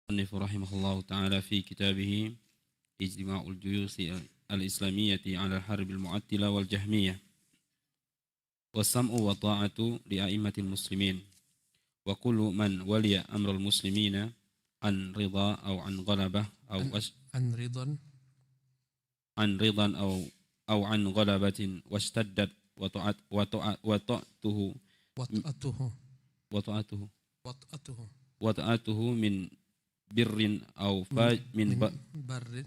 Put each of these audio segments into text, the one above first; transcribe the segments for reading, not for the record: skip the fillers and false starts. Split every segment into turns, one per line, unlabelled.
المصنف رحمه الله تعالى في كتابه اجتماع الجيوش الإسلامية على الحرب المعتلة والجهمية والسمع والطاعة لأئمة المسلمين وكل من ولي أمر المسلمين عن رضا أو عن غلبة أو
عن رضا
عن رضا أو عن غلبة واشتدت وطأته
وطأته
وطأته من بر أو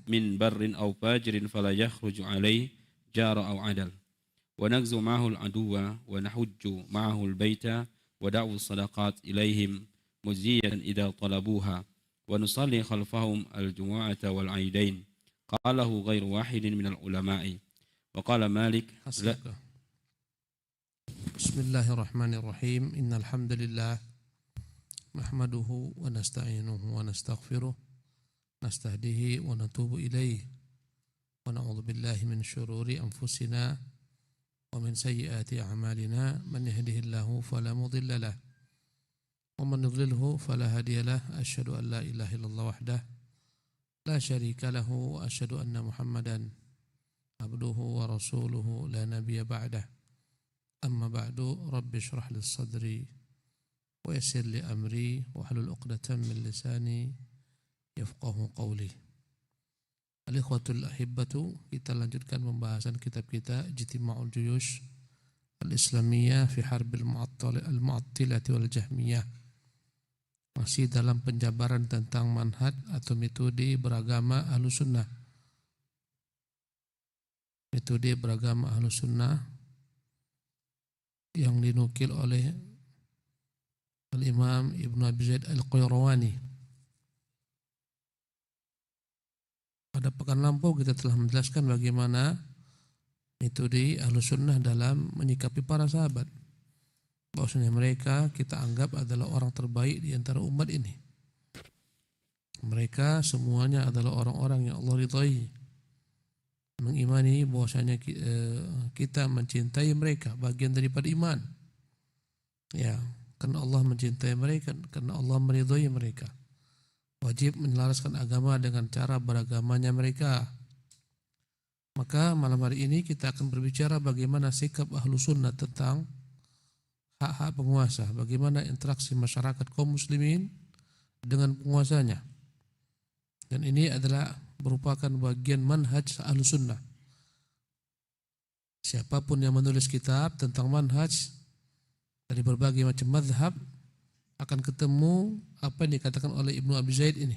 من بر أو فاجر فلا يخرج عليه جار أو عدل ونغزو معه العدو ونحج معه البيت ودعو الصدقات إليهم مجزية إذا طلبوها ونصلي خلفهم الجمعة والعيدين قاله غير واحد من العلماء وقال مالك
بسم الله الرحمن الرحيم إن الحمد لله نحمده ونستعينه ونستغفره نستهديه ونتوب إليه ونعوذ بالله من شرور أنفسنا ومن سيئات أعمالنا من يهده الله فلا مضل له ومن يضلله فلا هادي له أشهد أن لا إله إلا الله وحده لا شريك له وأشهد أن محمدا عبده ورسوله لا نبي بعده أما بعد رب اشرح لي صدري ويسر لي أمري واحلل عقدة من لساني يفقه قولي. Al-ikhwatul ahibbatu, kita lanjutkan pembahasan kitab kita Ijtima'ul Juyush Al-Islamiyah fi Harbil Mu'attilati wal Jahmiyah. Masih dalam penjabaran tentang manhaj atau metode beragama Ahlus Sunnah. Metode beragama Ahlus Sunnah yang dinukil oleh Al-Imam Ibnu Abi Zaid Al-Qayrawani. Pada pekan lampau kita telah menjelaskan bagaimana metode Ahlus Sunnah dalam menyikapi para sahabat. Bahwasanya mereka kita anggap adalah orang terbaik di antara umat ini. Mereka semuanya adalah orang-orang yang Allah ridhai. Mengimani bahwasanya kita mencintai mereka, bagian daripada iman. Ya, karena Allah mencintai mereka, karena Allah meridhai mereka. Wajib menyelaraskan agama dengan cara beragamanya mereka. Maka malam hari ini kita akan berbicara bagaimana sikap Ahlus Sunnah tentang hak-hak penguasa, bagaimana interaksi masyarakat kaum muslimin dengan penguasanya. Dan ini adalah merupakan bagian manhaj Ahlus Sunnah. Siapapun yang menulis kitab tentang manhaj dari berbagai macam mazhab akan ketemu apa yang dikatakan oleh Ibnu Abi Zaid ini.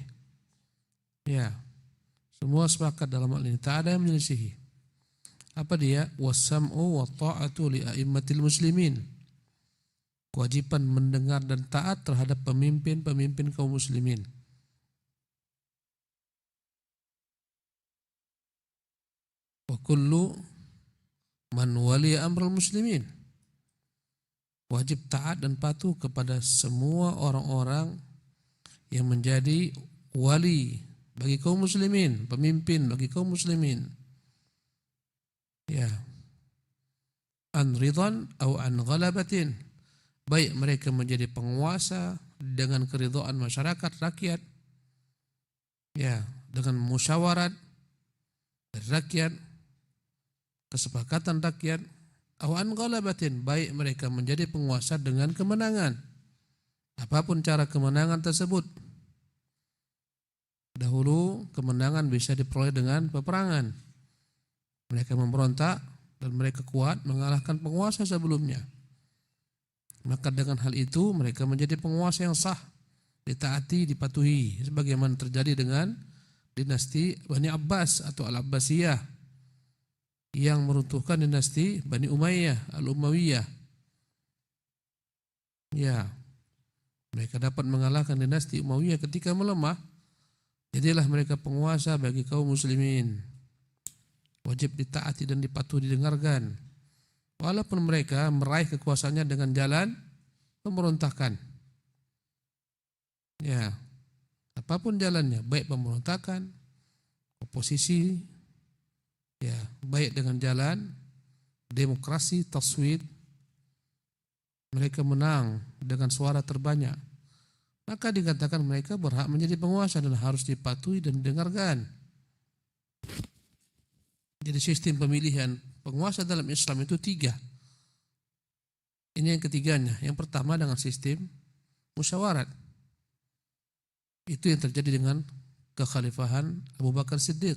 Ya, semua sepakat dalam hal ini, tak ada yang menyelisihi. Apa dia? Wassam'u wa ta'atu li a'immatil muslimin. Kewajiban mendengar dan taat terhadap pemimpin-pemimpin kaum muslimin. Wa kullu man wali amral muslimin. Wajib taat dan patuh kepada semua orang-orang yang menjadi wali bagi kaum muslimin, pemimpin bagi kaum muslimin. Ya. An ridhan atau an ghalabatin. Baik mereka menjadi penguasa dengan keridhaan masyarakat rakyat. Ya, dengan musyawarat dari rakyat, kesepakatan rakyat. Awan ghalabatin, baik mereka menjadi penguasa dengan kemenangan. Apapun cara kemenangan tersebut. Dahulu kemenangan bisa diperoleh dengan peperangan. Mereka memberontak dan mereka kuat mengalahkan penguasa sebelumnya. Maka dengan hal itu mereka menjadi penguasa yang sah, ditaati, dipatuhi, sebagaimana terjadi dengan dinasti Bani Abbas atau Al-Abbasiyah yang meruntuhkan dinasti Bani Umayyah, Al-Umayyah. Ya, mereka dapat mengalahkan dinasti Umayyah ketika melemah. Jadilah mereka penguasa bagi kaum muslimin. Wajib ditaati dan dipatuhi, didengarkan. Walaupun mereka meraih kekuasaannya dengan jalan pemberontakan. Ya, apapun jalannya, baik pemberontakan, oposisi, ya, baik dengan jalan demokrasi, taswid, mereka menang dengan suara terbanyak, maka dikatakan mereka berhak menjadi penguasa dan harus dipatuhi dan didengarkan. Jadi sistem pemilihan penguasa dalam Islam itu 3. Ini yang ketiganya. Yang pertama dengan sistem musyawarat. Itu yang terjadi dengan kekhalifahan Abu Bakar Siddiq.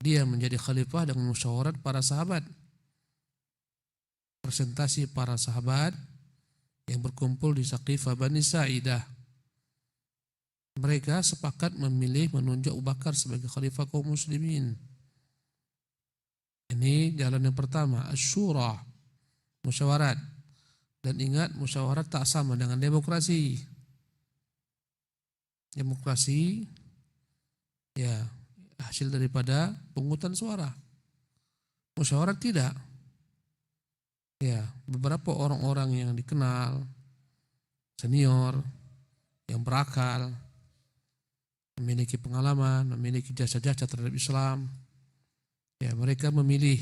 Dia menjadi khalifah dengan musyawarat para sahabat. Presentasi para sahabat yang berkumpul di Saqifah Bani Sa'idah. Mereka sepakat memilih menunjuk Abu Bakar sebagai khalifah kaum muslimin. Ini jalan yang pertama, asyura, musyawarat. Dan ingat, musyawarat tak sama dengan demokrasi. Demokrasi ya hasil daripada pungutan suara. Musyawarat tidak. Ya, beberapa orang-orang yang dikenal senior, yang berakal, memiliki pengalaman, memiliki jasa-jasa terhadap Islam, ya mereka memilih.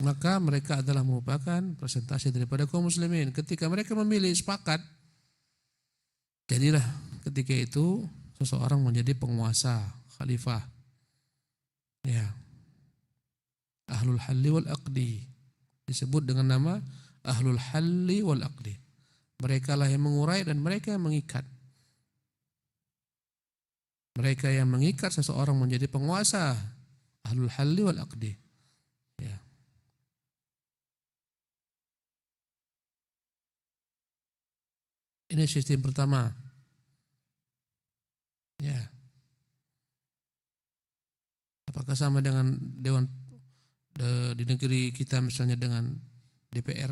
Maka mereka adalah merupakan presentasi daripada kaum muslimin. Ketika mereka memilih sepakat, jadilah ketika itu seseorang menjadi penguasa, khalifah. Ya. Ahlul halli wal aqdi. Disebut dengan nama Ahlul halli wal aqdi. Mereka lah yang mengurai dan mereka yang mengikat. Mereka yang mengikat seseorang menjadi penguasa. Ahlul halli wal aqdi. Ya. Ini sistem pertama. Ya. Apakah sama dengan dewan di negeri kita misalnya dengan DPR,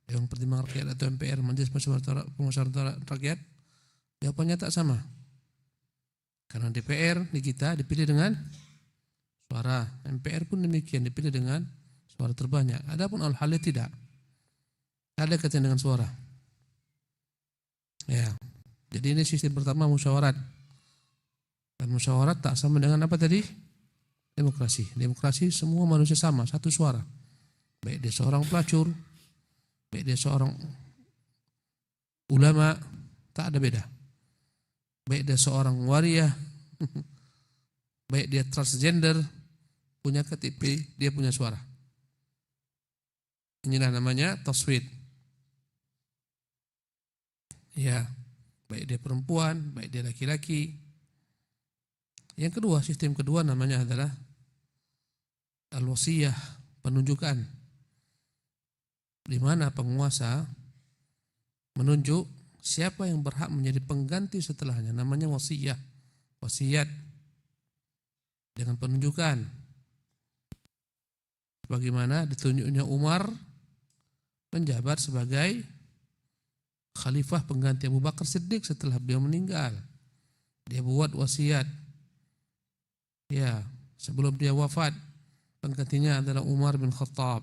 Dewan Pertimbangan Rakyat atau MPR, Majelis Permusyawaratan Rakyat? Jawabannya tak sama. Karena DPR di kita dipilih dengan suara, MPR pun demikian dipilih dengan suara terbanyak. Adapun al-halli tidak. Ada kaitan dengan suara. Ya. Jadi ini sistem pertama musyawarat. Dan musyawarat tak sama dengan apa tadi? Demokrasi. Demokrasi semua manusia sama, satu suara. Baik dia seorang pelacur, baik dia seorang ulama, tak ada beda. Baik dia seorang waria, baik dia transgender, punya KTP, dia punya suara. Inilah namanya taswid. Ya, baik dia perempuan, baik dia laki-laki. Yang kedua, sistem kedua namanya adalah al-wasiyah, penunjukan. Di mana penguasa menunjuk siapa yang berhak menjadi pengganti setelahnya, namanya wasiyah. Wasiat dengan penunjukan. Bagaimana ditunjuknya Umar menjabat sebagai khalifah pengganti Abu Bakar Siddiq setelah beliau meninggal. Dia buat wasiat. Ya, sebelum dia wafat, penggantinya adalah Umar bin Khattab.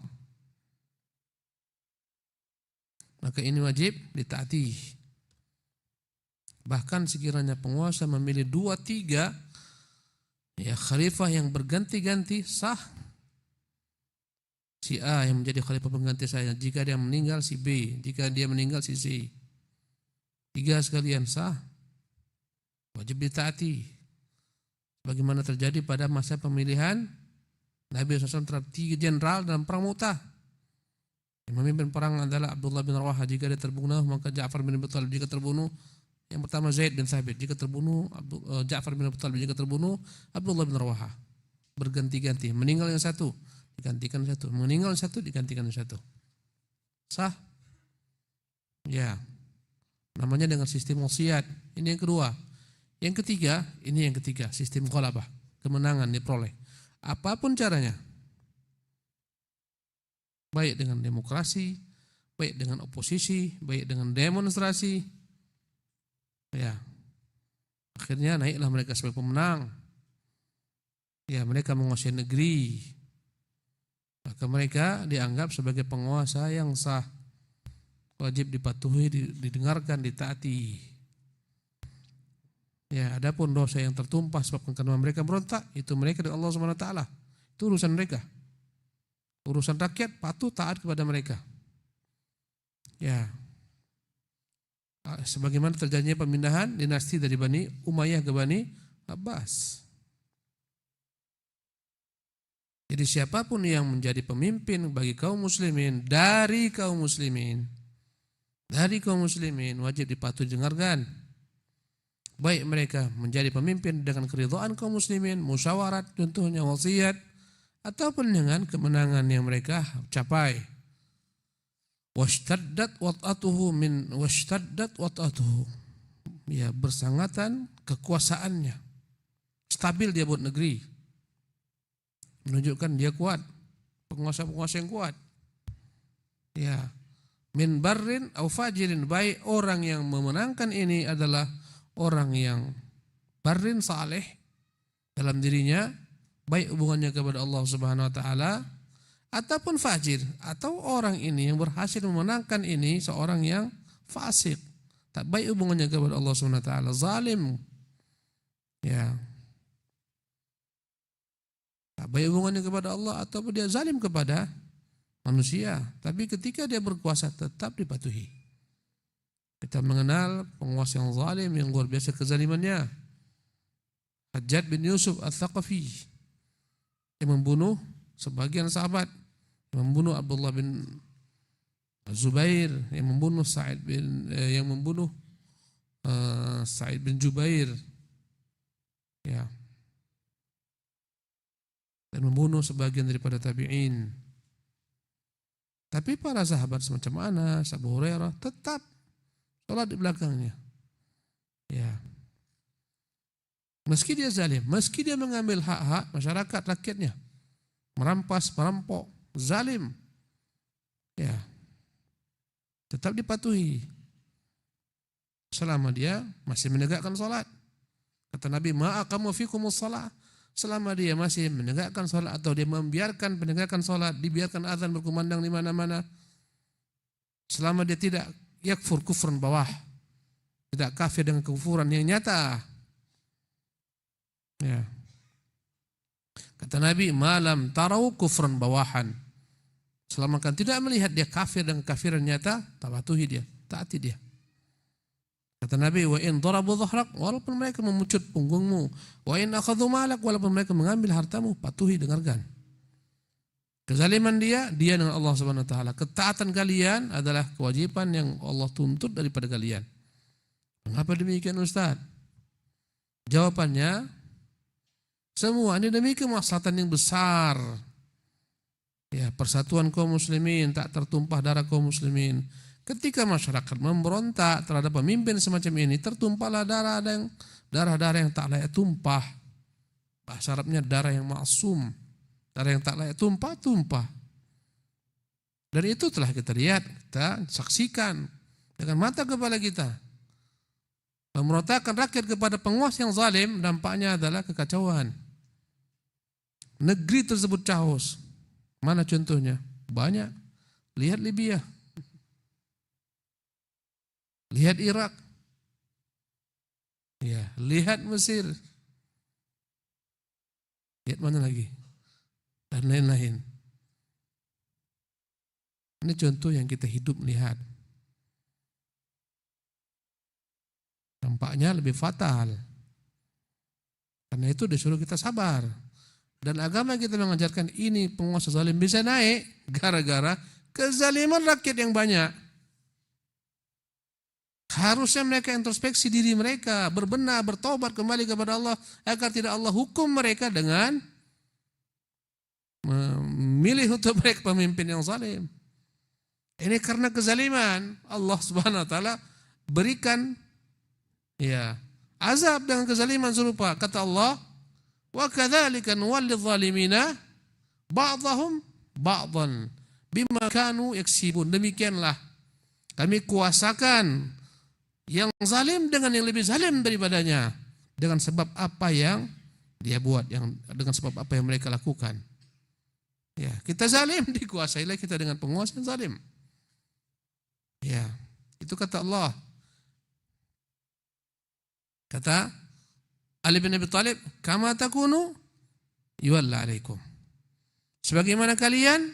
Maka ini wajib ditaati. Bahkan sekiranya penguasa memilih 2-3 ya khalifah yang berganti-ganti, sah. Si A yang menjadi khalifah pengganti saya, jika dia meninggal si B, jika dia meninggal si C. 3 sekalian sah. Wajib ditaati. Bagaimana terjadi pada masa pemilihan Nabi SAW terhadap 3 jenderal dalam perang Mu'tah. Yang memimpin perang adalah Abdullah bin Rawaha. Jika dia terbunuh maka Ja'far bin Abi Thalib. Jika terbunuh yang pertama Zaid bin Thabit. Jika terbunuh Ja'far bin Abi Thalib. Jika terbunuh Abdullah bin Rawaha. Berganti-ganti. Meninggal yang satu digantikan satu. Meninggal yang satu digantikan yang satu. Sah? Ya. Namanya dengan sistem wasiat. Ini yang kedua. Yang ketiga, ini yang ketiga, sistem ghalabah, kemenangan diperoleh. Apapun caranya. Baik dengan demokrasi, baik dengan oposisi, baik dengan demonstrasi. Ya. Akhirnya naiklah mereka sebagai pemenang. Ya, mereka menguasai negeri. Maka mereka dianggap sebagai penguasa yang sah. Wajib dipatuhi, didengarkan, ditaati. Ya, adapun dosa yang tertumpah sebabkan karena mereka berontak, itu mereka dari Allah Subhanahu wa taala. Itu urusan mereka. Urusan rakyat patuh taat kepada mereka. Ya. sebagaimana terjadinya pemindahan dinasti dari Bani Umayyah ke Bani Abbas. Jadi siapapun yang menjadi pemimpin bagi kaum muslimin dari kaum muslimin wajib dipatuhi dengarkan. Baik mereka menjadi pemimpin dengan keridhaan kaum muslimin, musyawarat contohnya wasiat, ataupun dengan kemenangan yang mereka capai. Washtaddat wat'atuhu. Ya, bersangatan kekuasaannya. Stabil dia buat negeri. Menunjukkan dia kuat, penguasa-penguasa yang kuat. Ya, min barrin au fajirin, baik orang yang memenangkan ini adalah orang yang barrin saleh dalam dirinya, baik hubungannya kepada Allah Subhanahu wa taala, ataupun fajir, atau orang ini yang berhasil memenangkan ini seorang yang fasik, tak baik hubungannya kepada Allah Subhanahu wa taala, zalim. Ya. Baik hubungannya kepada Allah ataupun dia zalim kepada manusia, tapi ketika dia berkuasa tetap dipatuhi. Kita mengenal penguasa yang zalim yang luar biasa kezalimannya, Hajjaj bin Yusuf Al-Thaqafi, yang membunuh sebagian sahabat, yang membunuh Abdullah bin Zubair, yang membunuh Sa'id bin Jubair, ya, dan membunuh sebagian daripada tabi'in. Tapi para sahabat semacam Anas, Abu Hurairah tetap sholat di belakangnya. Ya. Meski dia zalim, meski dia mengambil hak-hak masyarakat rakyatnya, merampas, merampok, zalim, ya, tetap dipatuhi selama dia masih menegakkan sholat. Kata Nabi, ma'aqamu fikumus sholat, selama dia masih menegakkan sholat atau dia membiarkan penegakkan sholat, dibiarkan azan berkumandang di mana-mana, selama dia tidak yakfur kufran bawah, tidak kafir dengan kekufuran yang nyata. Ya. Kata Nabi, malam tarau kufran bawahan, selama kan tidak melihat dia kafir dengan kafiran nyata, patuhi dia, taati dia. Kata Nabi, wa in darabu dhahrak, walaupun mereka memucut punggungmu, wa in akhadhu malak, walaupun mereka mengambil hartamu, patuhi, dengarkan. Kezaliman dia dengan Allah Subhanahu wa taala. Ketaatan kalian adalah kewajiban yang Allah tuntut daripada kalian. Mengapa demikian, Ustaz? Jawabannya, semua ini demi kemaslahatan yang besar. Ya, persatuan kaum muslimin, tak tertumpah darah kaum muslimin. Ketika masyarakat memberontak terhadap pemimpin semacam ini, tertumpahlah darah-darah yang tak layak tumpah. Bahasa Arabnya darah yang maksum, darah yang tak layak tumpah. Dan itu telah kita lihat, kita saksikan dengan mata kepala kita. Pemberontakan rakyat kepada penguasa yang zalim, dampaknya adalah kekacauan. Negeri tersebut chaos. Mana contohnya? Banyak. Lihat Libya. Lihat Irak, ya, lihat Mesir, lihat mana lagi, dan lain-lain. Ini contoh yang kita hidup melihat. Dampaknya lebih fatal. Karena itu disuruh kita sabar. Dan agama kita mengajarkan ini penguasa zalim bisa naik gara-gara kezaliman rakyat yang banyak. Harusnya mereka introspeksi diri mereka, berbenah, bertobat kembali kepada Allah agar tidak Allah hukum mereka dengan memilih untuk mereka pemimpin yang zalim. Ini karena kezaliman Allah Subhanahu wa taala berikan, ya, azab dengan kezaliman serupa. Kata Allah, wa kadzalika nuwalli dzalimina ba'dahum ba'dhan bima kanu yaksibun. Demikianlah kami kuasakan yang zalim dengan yang lebih zalim daripadanya dengan sebab apa yang dia buat, dengan sebab apa yang mereka lakukan. Ya, kita zalim, dikuasailah kita dengan penguasa yang zalim. Ya, itu kata Allah. Kata Ali bin Abi Thalib, kama takunu yuwalla alaikum. Sebagaimana kalian,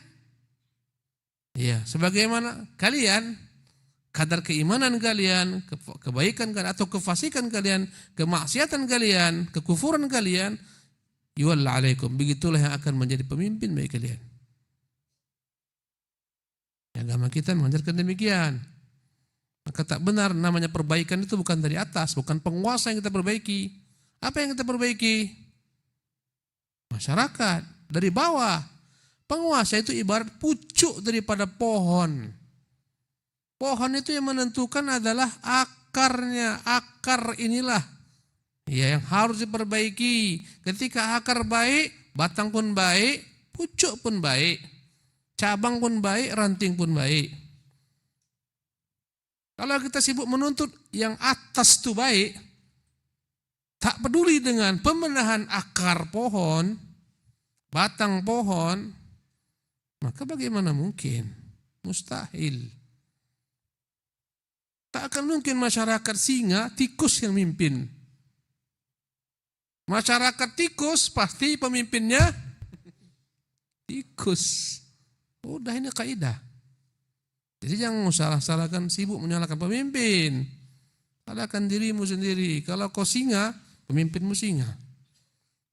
ya, sebagaimana kalian kadar keimanan kalian, kebaikan kalian atau kefasikan kalian, kemaksiatan kalian, kekufuran kalian, yuwalla alaikum. Begitulah yang akan menjadi pemimpin bagi kalian. Agama kita mengajarkan demikian. Maka tak benar, namanya perbaikan itu bukan dari atas, bukan penguasa yang kita perbaiki. Apa yang kita perbaiki? Masyarakat, dari bawah. Penguasa itu ibarat pucuk daripada pohon. Pohon itu yang menentukan adalah akarnya. Akar inilah ya yang harus diperbaiki. Ketika akar baik, batang pun baik, pucuk pun baik, cabang pun baik, ranting pun baik. Kalau kita sibuk menuntut yang atas itu baik, tak peduli dengan pembenahan akar pohon, batang pohon, maka bagaimana mungkin? Mustahil. Tak akan mungkin masyarakat singa, tikus yang mimpin. Masyarakat tikus pasti pemimpinnya tikus. Udah, ini kaidah. Jadi jangan salah-salahkan, sibuk menyalahkan pemimpin. Salahkan dirimu sendiri. Kalau kau singa, pemimpinmu singa.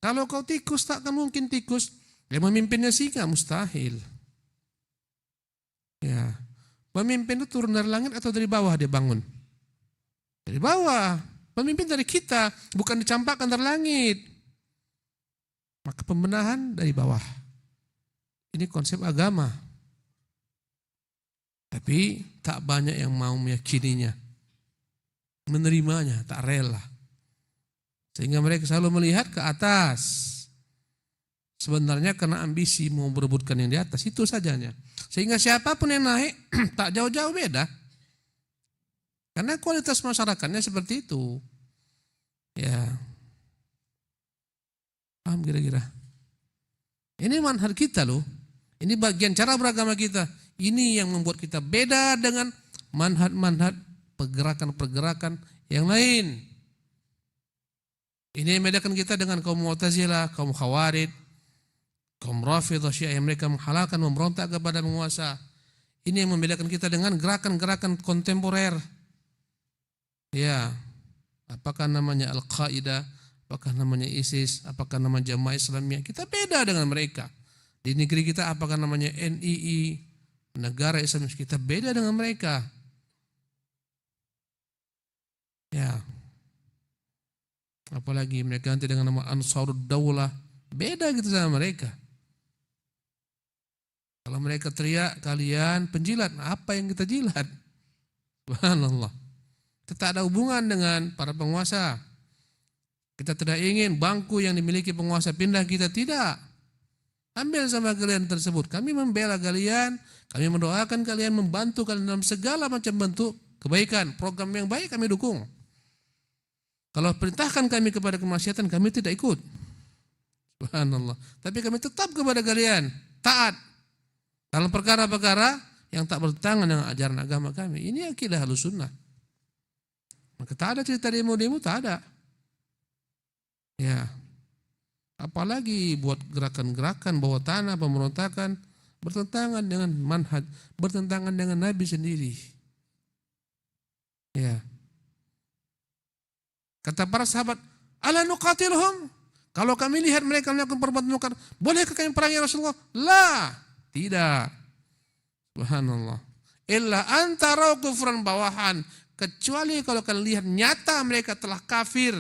Kalau kau tikus, tak akan mungkin tikus yang memimpinnya singa, mustahil. Ya, pemimpin itu turun dari langit atau dari bawah dia bangun? Dari bawah. Pemimpin dari kita, bukan dicampakkan dari langit. Maka pembenahan dari bawah. Ini konsep agama. Tapi tak banyak yang mau meyakininya, menerimanya, tak rela. Sehingga mereka selalu melihat ke atas. Sebenarnya karena ambisi mau berebutkan yang di atas, itu sajanya. Sehingga siapapun yang naik tak jauh-jauh beda. Karena kualitas masyarakatnya seperti itu. Ya. Paham kira-kira? Ini manhaj kita loh. Ini bagian cara beragama kita. Ini yang membuat kita beda dengan manhaj-manhaj pergerakan-pergerakan yang lain. Ini yang membedakan kita dengan kaum Mu'tazilah, kaum Khawarij, kaum Rafidhah, Syiah yang mereka menghalalkan, memberontak kepada penguasa. Ini yang membedakan kita dengan gerakan-gerakan kontemporer. Ya, apakah namanya Al-Qaeda, apakah namanya ISIS, apakah namanya Jamaah Islamiyah, kita beda dengan mereka. Di negeri kita apakah namanya NII, negara Islam, kita beda dengan mereka. Ya. Apalagi mereka ganti dengan nama Ansarud Daulah, beda gitu sama mereka. Kalau mereka teriak kalian penjilat, apa yang kita jilat? Subhanallah. Kita tak ada hubungan dengan para penguasa. Kita tidak ingin bangku yang dimiliki penguasa pindah kita, tidak. Ambil sama kalian tersebut. Kami membela kalian, kami mendoakan kalian, membantu kalian dalam segala macam bentuk kebaikan. Program yang baik kami dukung. Kalau perintahkan kami kepada kemaksiatan, kami tidak ikut. Subhanallah. Tapi kami tetap kepada kalian, taat dalam perkara-perkara yang tak bertentangan dengan ajaran agama kami. Ini akidah Ahlussunnah. Maka tak ada cerita demo-demo, tak ada. Ya. Apalagi buat gerakan-gerakan bawah tanah, pemberontakan, bertentangan dengan manhaj, bertentangan dengan Nabi sendiri. Ya. Kata para sahabat, ala nuqatilhum? Kalau kami lihat mereka melakukan perbuatan munkar, bolehkah kami perangi Rasulullah? La, tidak. Subhanallah. Illa antara kufran bawahan, kecuali kalau kalian lihat nyata mereka telah kafir.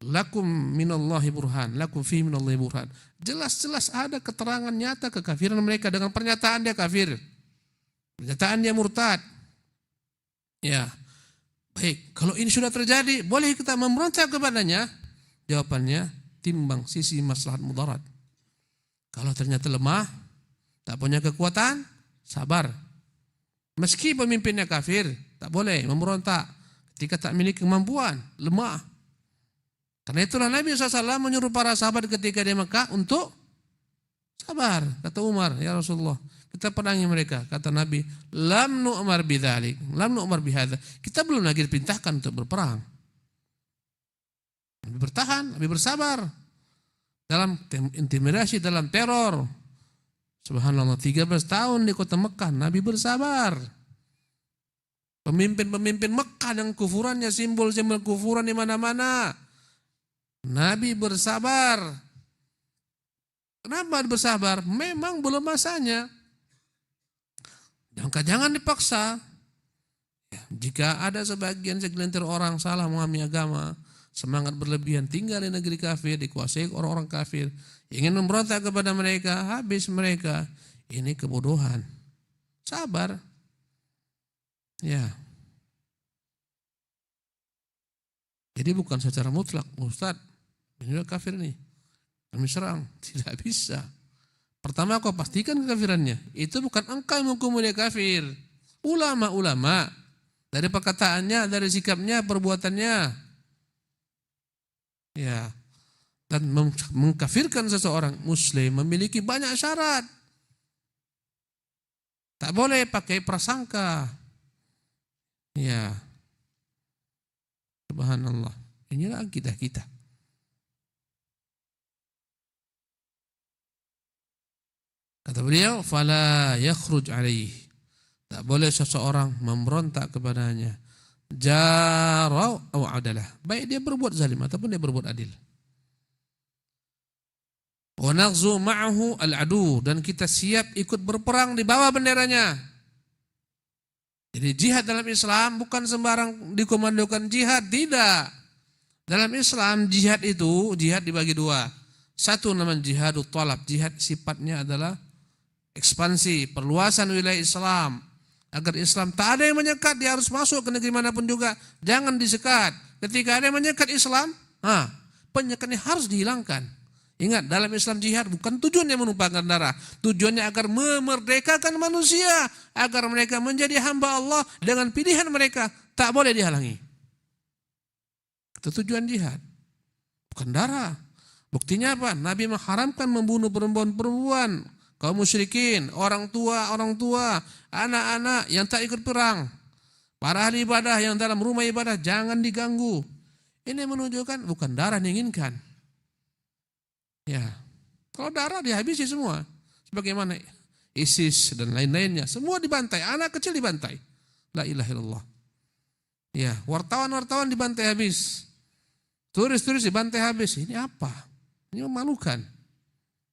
Lakum minallahi burhan, lakum fi minallahi burhan. Jelas-jelas ada keterangan nyata kekafiran mereka dengan pernyataan dia kafir. Pernyataan dia murtad. Ya. Baik, kalau ini sudah terjadi, boleh kita memberontak kepadanya? Jawabannya, timbang sisi maslahat mudarat. Kalau ternyata lemah, tak punya kekuatan, sabar. Meski pemimpinnya kafir, tak boleh memberontak ketika tak memiliki kemampuan, lemah. Karena itulah Nabi SAW menyuruh para sahabat ketika di Mekah untuk sabar. Kata Umar, ya Rasulullah, kita perangi mereka. Kata Nabi, lam nu'mar bidzalik, lam nu'mar bihadza. Kita belum lagi diperintahkan untuk berperang. Nabi bertahan, Nabi bersabar dalam intimidasi, dalam teror. Subhanallah, 13 tahun di kota Mekah, Nabi bersabar. Pemimpin-pemimpin Mekah dengan kufurannya, simbol-simbol kufuran di mana-mana. Nabi bersabar. Kenapa bersabar? Memang belum masanya. Jangan dipaksa. Ya, jika ada segelintir orang salah memahami agama, semangat berlebihan, tinggal di negeri kafir, dikuasai orang-orang kafir, ingin memberontak kepada mereka, habis mereka. Ini kebodohan. Sabar. Ya. Jadi bukan secara mutlak, Ustaz, ini kafir nih, kami serang. Tidak bisa. Pertama kau pastikan kekafirannya. Itu bukan engkau yang menghukum dia kafir. Ulama-ulama. Dari perkataannya, dari sikapnya, perbuatannya. Ya. Dan mengkafirkan seseorang muslim memiliki banyak syarat. Tak boleh pakai prasangka. Ya. Subhanallah. Inilah akidah kita. Kata beliau, fala yakhruj alaihi. Tak boleh seseorang memberontak kepadanya. Jarau atau adalah. Baik dia berbuat zalim ataupun dia berbuat adil. Wa naghzu ma'ahu al-adu, dan kita siap ikut berperang di bawah benderanya. Jadi jihad dalam Islam bukan sembarang dikomandokan jihad, tidak. Dalam Islam jihad itu jihad dibagi dua. Satu namanya jihadut talab, jihad sifatnya adalah ekspansi, perluasan wilayah Islam. Agar Islam tak ada yang menyekat, dia harus masuk ke negeri manapun juga. Jangan disekat. Ketika ada yang menyekat Islam, penyekatnya harus dihilangkan. Ingat, dalam Islam jihad bukan tujuannya menumpahkan darah. Tujuannya agar memerdekakan manusia. Agar mereka menjadi hamba Allah dengan pilihan mereka. Tak boleh dihalangi. Itu tujuan jihad. Bukan darah. Buktinya apa? Nabi mengharamkan membunuh perempuan-perempuan, kaum musyrikin, orang tua, anak-anak yang tak ikut perang. Para ahli ibadah yang dalam rumah ibadah jangan diganggu. Ini menunjukkan bukan darah diinginkan. Ya, kalau darah dihabisi semua. Sebagaimana ISIS dan lain-lainnya, semua dibantai, anak kecil dibantai. La ilaha illallah. Ya, wartawan-wartawan dibantai habis. Turis-turis dibantai habis. Ini apa? Ini memalukan.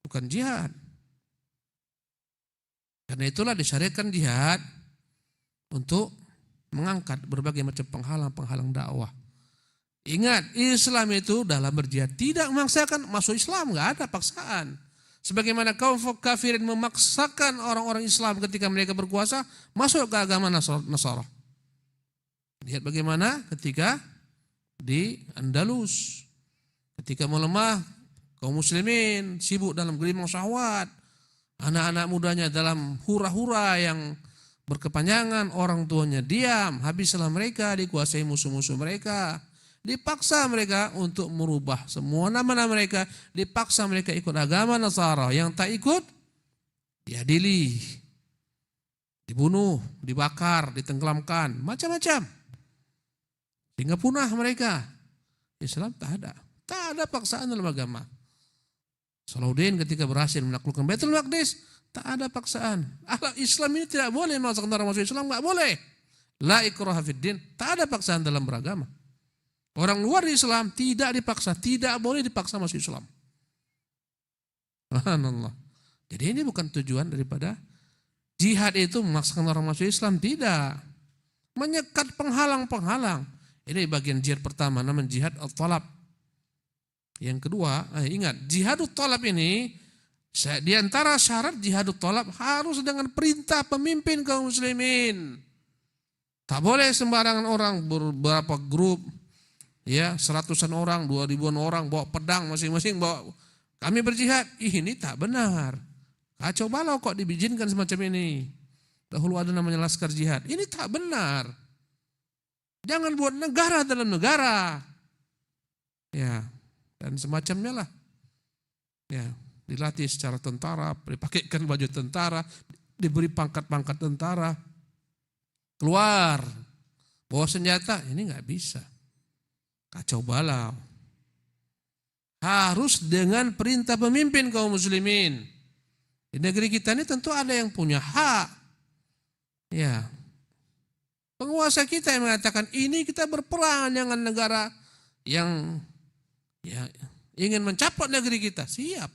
Bukan jihad. Karena itulah disyariatkan jihad untuk mengangkat berbagai macam penghalang-penghalang dakwah. Ingat, Islam itu dalam berjihad tidak memaksakan masuk Islam, enggak ada paksaan. Sebagaimana kaum kafirin memaksakan orang-orang Islam ketika mereka berkuasa masuk ke agama Nasara. Lihat bagaimana ketika di Andalus, ketika melemah kaum muslimin sibuk dalam gelimang syahwat, anak-anak mudanya dalam hura-hura yang berkepanjangan, orang tuanya diam, habislah mereka, dikuasai musuh-musuh mereka. Dipaksa mereka untuk merubah semua nama-nama mereka. Dipaksa mereka ikut agama Nasara. Yang tak ikut, diadili, dibunuh, dibakar, ditenggelamkan, macam-macam. Sehingga punah mereka. Islam tak ada. Tak ada paksaan dalam agama. Salahuddin ketika berhasil menaklukkan Baitul Maqdis, tak ada paksaan. Islam ini tidak boleh memaksakan orang masuk Islam, enggak boleh. La ikraha fiddin, tak ada paksaan dalam beragama. Orang luar Islam tidak dipaksa, tidak boleh dipaksa masuk Islam. Subhanallah. Jadi ini bukan tujuan daripada jihad itu memaksakan orang masuk Islam, tidak. Menyekat penghalang-penghalang. Ini bagian jihad pertama, namanya jihad at-talab. Yang kedua, ingat, jihadut talab ini di antara syarat jihadut talab harus dengan perintah pemimpin kaum muslimin. Tak boleh sembarangan orang beberapa grup, ya, 100-an orang, 2000-an orang bawa pedang masing-masing bawa kami berjihad. Ini tak benar. Kacau balau kok dibizinkan semacam ini. Dahulu ada namanya laskar jihad. Ini tak benar. Jangan buat negara dalam negara. Ya, dan semacamnya lah. Ya, dilatih secara tentara, dipakaikan baju tentara, diberi pangkat-pangkat tentara. Keluar bawa senjata, ini nggak bisa. Kacau balau. Harus dengan perintah pemimpin kaum muslimin. Di negeri kita ini tentu ada yang punya hak. Ya. Penguasa kita yang mengatakan ini kita berperang dengan negara yang ingin mencapok negeri kita. Siap.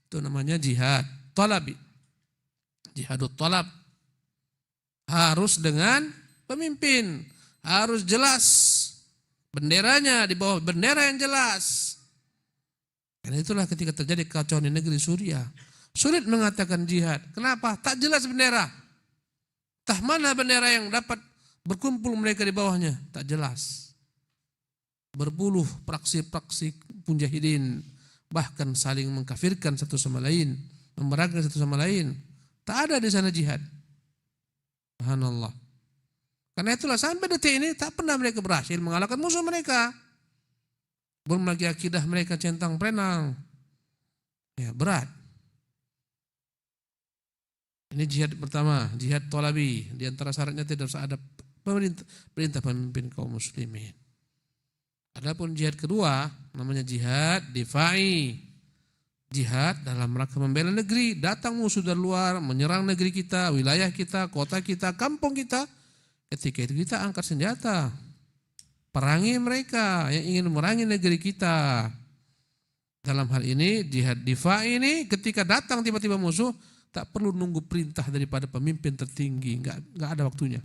Itu namanya jihad talabi. Jihadut talab. Harus dengan pemimpin. Harus jelas. Benderanya di bawah bendera yang jelas. Karena itulah ketika terjadi kekacauan di negeri Suriah. Sulit mengatakan jihad. Kenapa? Tak jelas bendera. Entah mana bendera yang dapat berkumpul mereka di bawahnya. Tak jelas. Berpuluh praksi-praksi mujahidin. Bahkan saling mengkafirkan satu sama lain. Memerangkan satu sama lain. Tak ada di sana jihad. Subhanallah. Karena itulah sampai detik ini tak pernah mereka berhasil mengalahkan musuh mereka. Belum lagi akidah mereka centang perenang. Ya, berat. Ini jihad pertama, jihad talabi. Di antara syaratnya tidak harus ada perintah pemimpin kaum muslimin. Adapun jihad kedua namanya jihad difa'i. Jihad dalam rangka membela negeri, datang musuh dari luar menyerang negeri kita, wilayah kita, kota kita, kampung kita. Ketika itu kita angkat senjata. Perangi mereka yang ingin memerangi negeri kita. Dalam hal ini jihad difa'i ini ketika datang tiba-tiba musuh tak perlu nunggu perintah daripada pemimpin tertinggi, enggak ada waktunya.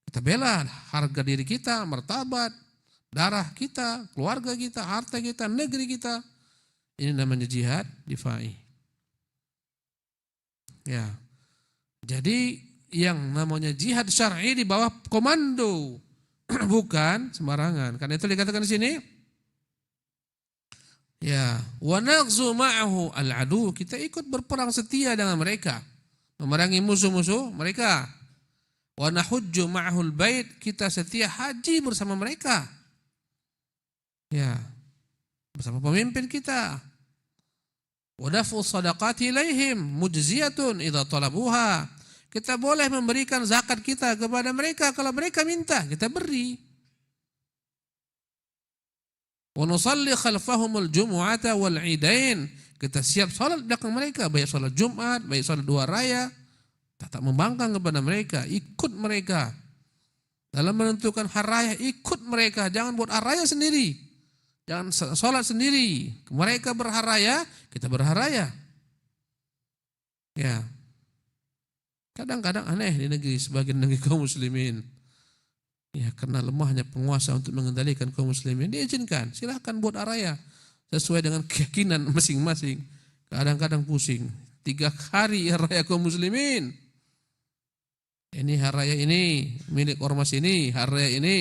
Kita bela harga diri kita, martabat, darah kita, keluarga kita, harta kita, negeri kita. Ini namanya jihad difa'i. Ya. Jadi yang namanya jihad syar'i di bawah komando, bukan sembarangan. Karena itu dikatakan di sini, ya, wa naghzu ma'ahu al-adu, kita ikut berperang setia dengan mereka, memerangi musuh-musuh mereka. Wa nahujju ma'ahu al-bait, kita setia haji bersama mereka. Ya, bersama pemimpin kita. Wa dafu shadaqati ilaihim mujziyatun idza talabuha. Kita boleh memberikan zakat kita kepada mereka kalau mereka minta, kita beri. Wa nusalli khalfahumul jumu'ata wal 'idain. Kita siap salat belakang mereka, baik salat Jumat, baik salat dua raya. Tak membangkang kepada mereka, ikut mereka. Dalam menentukan hari raya, ikut mereka, jangan buat hari raya sendiri. Jangan salat sendiri. Mereka berhari raya, kita berhari raya. Ya. Kadang-kadang aneh di negeri sebagian negeri kaum muslimin. Ya, karena lemahnya penguasa untuk mengendalikan kaum muslimin, diizinkan, silahkan buat araya sesuai dengan keyakinan masing-masing. Kadang-kadang pusing. 3 hari raya kaum muslimin. Ini hari raya ini milik ormas ini, hari raya ini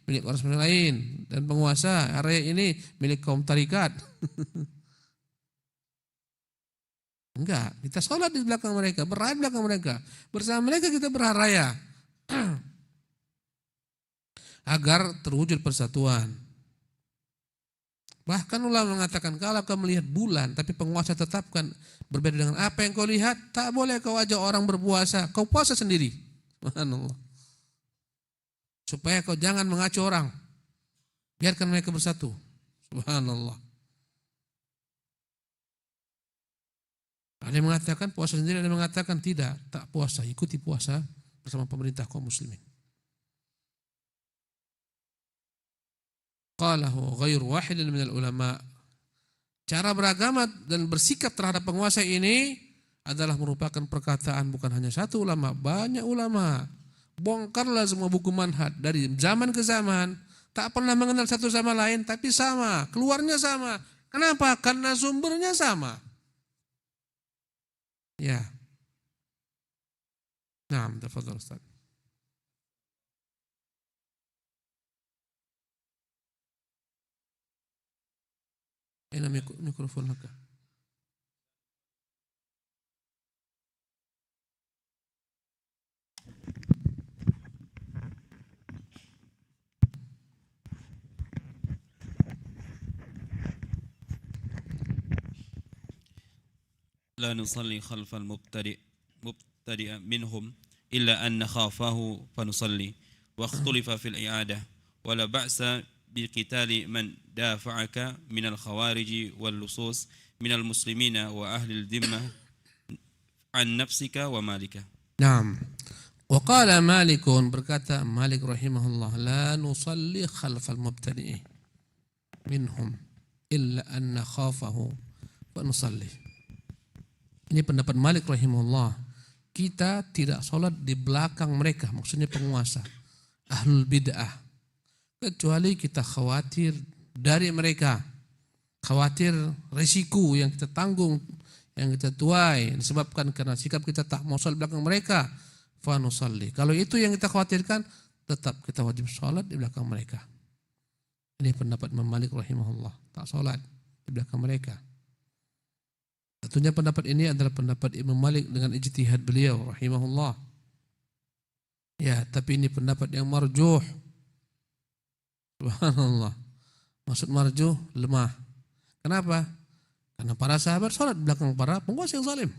milik ormas lain, dan penguasa hari raya ini milik kaum tarikat. Enggak, kita sholat di belakang mereka, berraya di belakang mereka. Bersama mereka kita berharaya. Agar terwujud persatuan. Bahkan ulama mengatakan kalau kau melihat bulan tapi penguasa tetapkan berbeda dengan apa yang kau lihat, tak boleh kau ajak orang berpuasa, kau puasa sendiri. Subhanallah. Supaya kau jangan mengacu orang. Biarkan mereka bersatu. Subhanallah. Ada yang mengatakan puasa sendiri, ada yang mengatakan tidak, tak puasa, ikuti puasa bersama pemerintah kaum muslimin. Qalahu ghairu wahidin minal ulama. Cara beragama dan bersikap terhadap penguasa ini adalah merupakan perkataan bukan hanya satu ulama, banyak ulama. Bongkarlah semua buku manhaj dari zaman ke zaman, tak pernah mengenal satu sama lain tapi sama, keluarnya sama. Kenapa? Karena sumbernya sama. Ya. Naam, tafadhal Ustaz. Aina mikrofon laka.
لا نصلي خلف مبتدئ منهم إلا أن نخافه فنصلي واختلف في الإعادة ولا بأس بقتال من دافعك من الخوارج واللصوص من المسلمين وأهل الذمة عن نفسك ومالك.
نعم. Wa qala Malikun, berkata Malik rahimahullah, la nusalli khalfal mubtadi'i minhum illa an nakhafahu wa nusalli. Ini pendapat Malik rahimahullah. Kita tidak sholat di belakang mereka, maksudnya penguasa ahlul bid'ah, kecuali kita khawatir dari mereka, khawatir resiko yang kita tanggung, yang kita tuai disebabkan karena sikap kita tak mau sholat belakang mereka, fa nusalli. Kalau itu yang kita khawatirkan, tetap kita wajib sholat di belakang mereka. Ini pendapat Imam Malik rahimahullah, tak sholat di belakang mereka. Tentunya pendapat ini adalah pendapat Imam Malik dengan ijtihad beliau rahimahullah. Ya, tapi ini pendapat yang marjuh. Subhanallah. Maksud marjuh, lemah. Kenapa? Karena para sahabat sholat di belakang para penguasa yang zalim.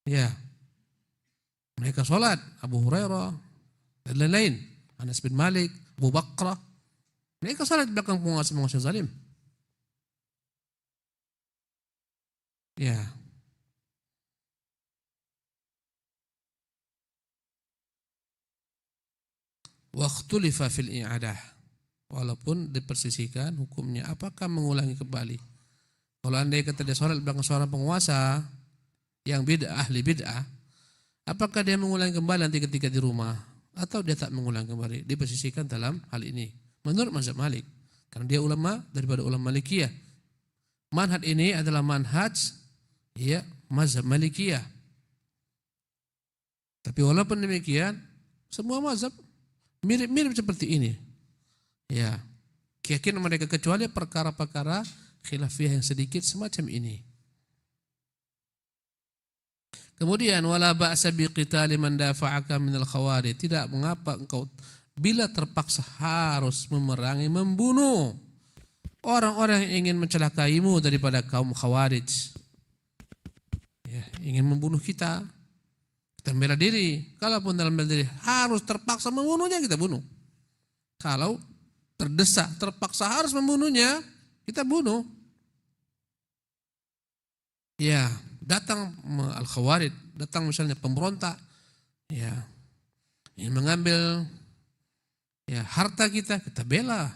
Ya. Mereka sholat, Abu Hurairah dan lain-lain, Anas bin Malik, Abu Bakrah. Mereka sholat di belakang penguasa-penguasa yang zalim. Ya. Waqtulifa fil i'adah. Walaupun dipersisikan hukumnya, apakah mengulangi kembali? Kalau andai kata dia sholat di belakang seorang penguasa yang bid'ah, ahli bid'ah, apakah dia mengulangi kembali nanti ketika di rumah, atau dia tak mengulangi kembali? Dipersisikan dalam hal ini menurut mazhab Malik, karena dia ulama daripada ulama Malikiyah. Manhaj ini adalah manhaj ya mazhab Malikiyah. Tapi walaupun demikian, semua mazhab mirip-mirip seperti ini. Ya, keyakinan mereka kecuali perkara-perkara khilafiyah yang sedikit semacam ini. Kemudian wala ba'sa biqitali man dafa'aka minal khawarij. Tidak mengapa engkau bila terpaksa harus memerangi, membunuh orang-orang yang ingin mencelakaimu daripada kaum khawarij. Ya, ingin membunuh kita bela diri. Kalaupun dalam bela diri harus terpaksa membunuhnya, kita bunuh. Kalau terdesak, terpaksa harus membunuhnya, kita bunuh. Ya, datang al-khawarij, datang misalnya pemberontak, ya, ingin mengambil ya harta kita bela.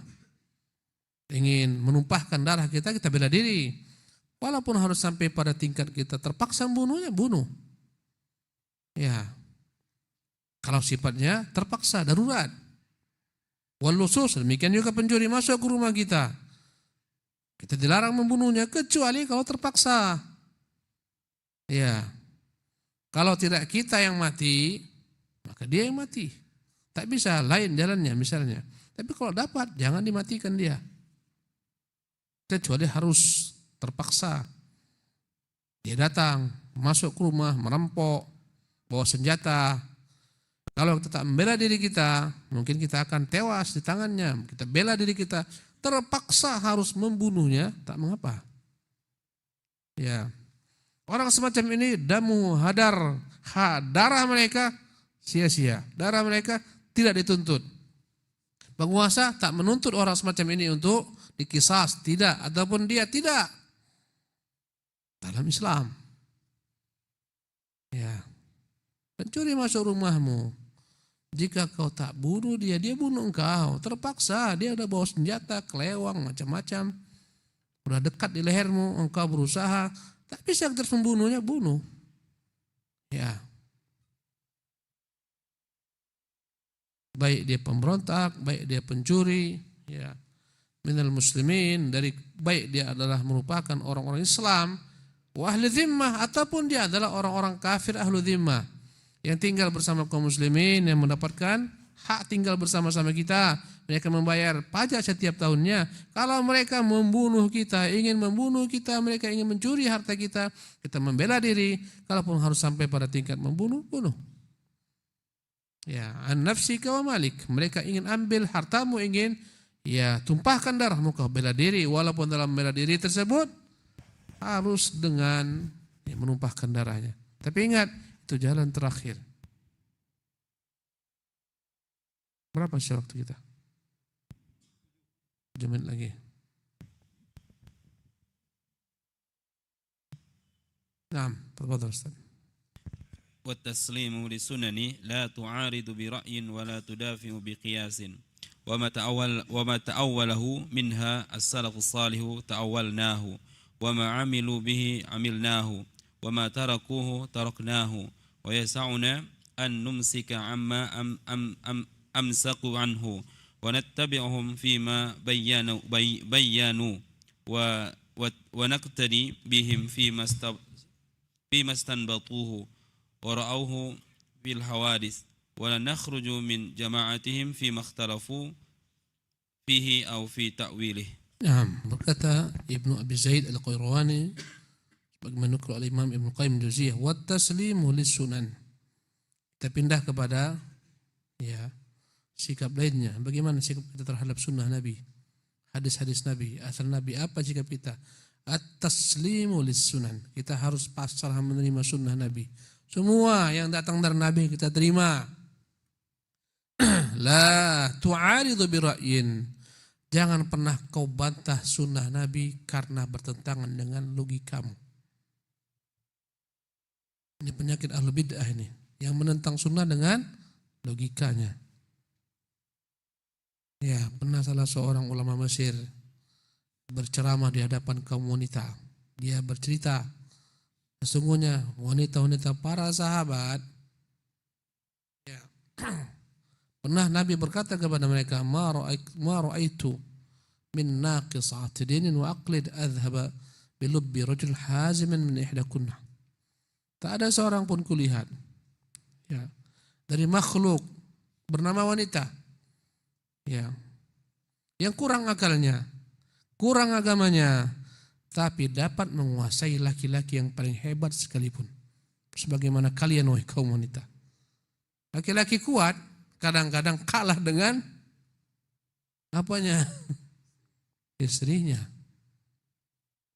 Ingin menumpahkan darah kita bela diri. Walaupun harus sampai pada tingkat kita terpaksa membunuhnya, bunuh. Ya, kalau sifatnya terpaksa, darurat. Walusus, demikian juga pencuri masuk ke rumah kita dilarang membunuhnya kecuali kalau terpaksa. Ya, kalau tidak kita yang mati, maka dia yang mati. Tak bisa lain jalannya misalnya. Tapi kalau dapat, jangan dimatikan dia. Kecuali harus terpaksa. Dia datang, masuk ke rumah, merampok, bawa senjata. Kalau kita tak membela diri kita, mungkin kita akan tewas di tangannya. Kita bela diri kita, terpaksa harus membunuhnya, tak mengapa. Ya, orang semacam ini damu hadar, darah mereka sia-sia, darah mereka tidak dituntut. Penguasa tak menuntut orang semacam ini untuk dikisas, tidak, ataupun dia tidak dalam Islam. Ya, pencuri masuk rumahmu, jika kau tak bunuh dia, dia bunuh engkau. Terpaksa, dia udah bawa senjata, kelewang, macam-macam. Udah dekat di lehermu, engkau berusaha, tak bisa terus membunuhnya, bunuh. Ya. Baik dia pemberontak, baik dia pencuri, ya. Minal muslimin, dari baik dia adalah merupakan orang-orang Islam, wa ahli dhimmah, ataupun dia adalah orang-orang kafir ahlu dhimmah yang tinggal bersama kaum muslimin, yang mendapatkan hak tinggal bersama-sama kita. Mereka membayar pajak setiap tahunnya. Kalau mereka membunuh kita, ingin membunuh kita, mereka ingin mencuri harta kita membela diri. Kalaupun harus sampai pada tingkat membunuh, bunuh. Ya, an-nafsika wa malik. Mereka ingin ambil hartamu, ingin ya tumpahkan darahmu, kau bela diri. Walaupun dalam bela diri tersebut harus dengan ya, menumpahkan darahnya. Tapi ingat, itu jalan terakhir. Berapa sih waktu kita? 7 menit lagi. Nah, tafadhal Ustaz.
والتسليم للسنن لا تعارض برأي ولا تدافع بقياس وما تأوله منها السلف الصالح تأولناه وما عملوا به عملناه وما تركوه تركناه ويسعنا أن نمسك عما أمسكوا عنه ونتبعهم فيما بيّنوا ونقتدي بهم فيما استنبطوه ورأوه في الحوادث ولا نخرج من جماعتهم فيما اختلفوا فيه أو في تأويله.
Berkata Ibnu Abi Zaid Al-Qayrawani sebagaimana nukil oleh Imam Ibnu Qayyim Jauziyah, wa taslimu lis-sunan. Kita pindah kepada sikap lainnya. Bagaimana sikap kita terhadap sunnah Nabi, hadis-hadis Nabi, asal Nabi, apa sikap kita? At-taslimu lis-sunan. Kita harus pasrah menerima sunnah Nabi. Semua yang datang dari Nabi kita terima. La tu'aridu bira'yin. Jangan pernah kau bantah sunnah Nabi karena bertentangan dengan logikamu. Ini penyakit ahlu bid'ah ini, yang menentang sunnah dengan logikanya. Ya, pernah salah seorang ulama Mesir berceramah di hadapan kaum wanita. Dia bercerita, sesungguhnya wanita-wanita para sahabat, ya, pernah Nabi berkata kepada mereka, ma ra'aitu min naqisati dinin wa aqlid adhaba bilubbi rajul haziman min ihdakunna. Tak ada seorang pun kulihat, ya, dari makhluk bernama wanita, ya, yang kurang akalnya, kurang agamanya, tapi dapat menguasai laki-laki yang paling hebat sekalipun. Sebagaimana kalian, wahai kaum wanita. Laki-laki kuat kadang-kadang kalah dengan apanya? Istrinya.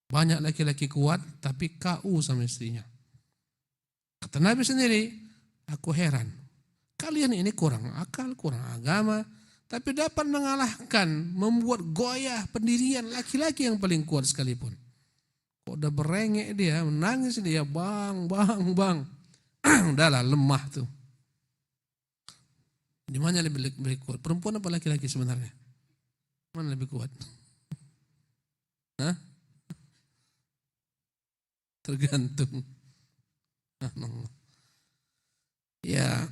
Banyak laki-laki kuat tapi KU sama istrinya. Kata Nabi sendiri, aku heran. Kalian ini kurang akal, kurang agama, tapi dapat mengalahkan, membuat goyah pendirian laki-laki yang paling kuat sekalipun. Kok udah berengek dia, menangis dia, bang. Udahlah, lemah tuh. Di mana lebih kuat? Perempuan apa laki-laki sebenarnya? Mana lebih kuat? Hah? Tergantung. Ya.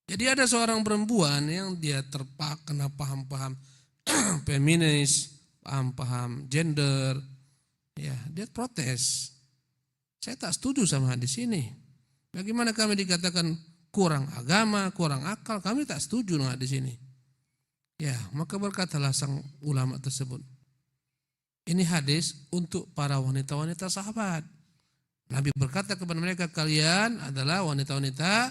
Jadi ada seorang perempuan yang dia terpakena paham-paham feminis, paham-paham gender. Ya, dia protes. Saya tak setuju sama hadis ini. Bagaimana kami dikatakan kurang agama, kurang akal, kami tak setuju dengan hadis ini. Ya, maka berkatalah sang ulama tersebut, ini hadis untuk para wanita-wanita sahabat. Nabi berkata kepada mereka, kalian adalah wanita-wanita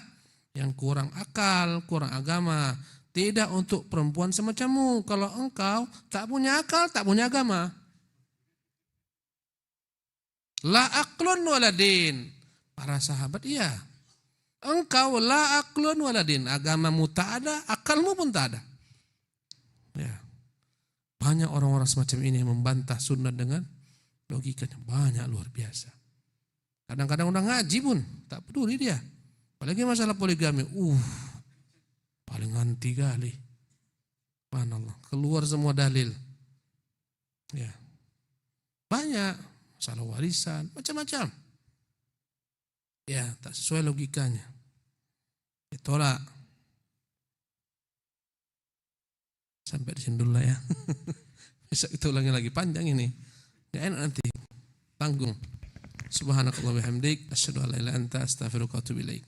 yang kurang akal, kurang agama. Tidak untuk perempuan semacammu. Kalau engkau tak punya akal, tak punya agama. La aqlun waladin. Para sahabat, iya. Engkau la aqlun waladin, agamamu tak ada, akalmu pun tak ada. Ya. Banyak orang-orang semacam ini yang membantah sunnah dengan logikanya, banyak, luar biasa. Kadang-kadang udah ngaji pun tak peduli dia. Apalagi masalah poligami, paling anti kali. Subhanallah, keluar semua dalil. Ya. Banyak masalah warisan, macam-macam. Ya, tak sesuai logikanya. Ditolak. Sampai di sini dulu lah ya. Besok kita ulangi lagi, panjang ini. Gak enak nanti. Tanggung. Subhanakallah wa bihamdik, asyhadu an la ilaha illa anta, astaghfiruka wa atubu ilaik.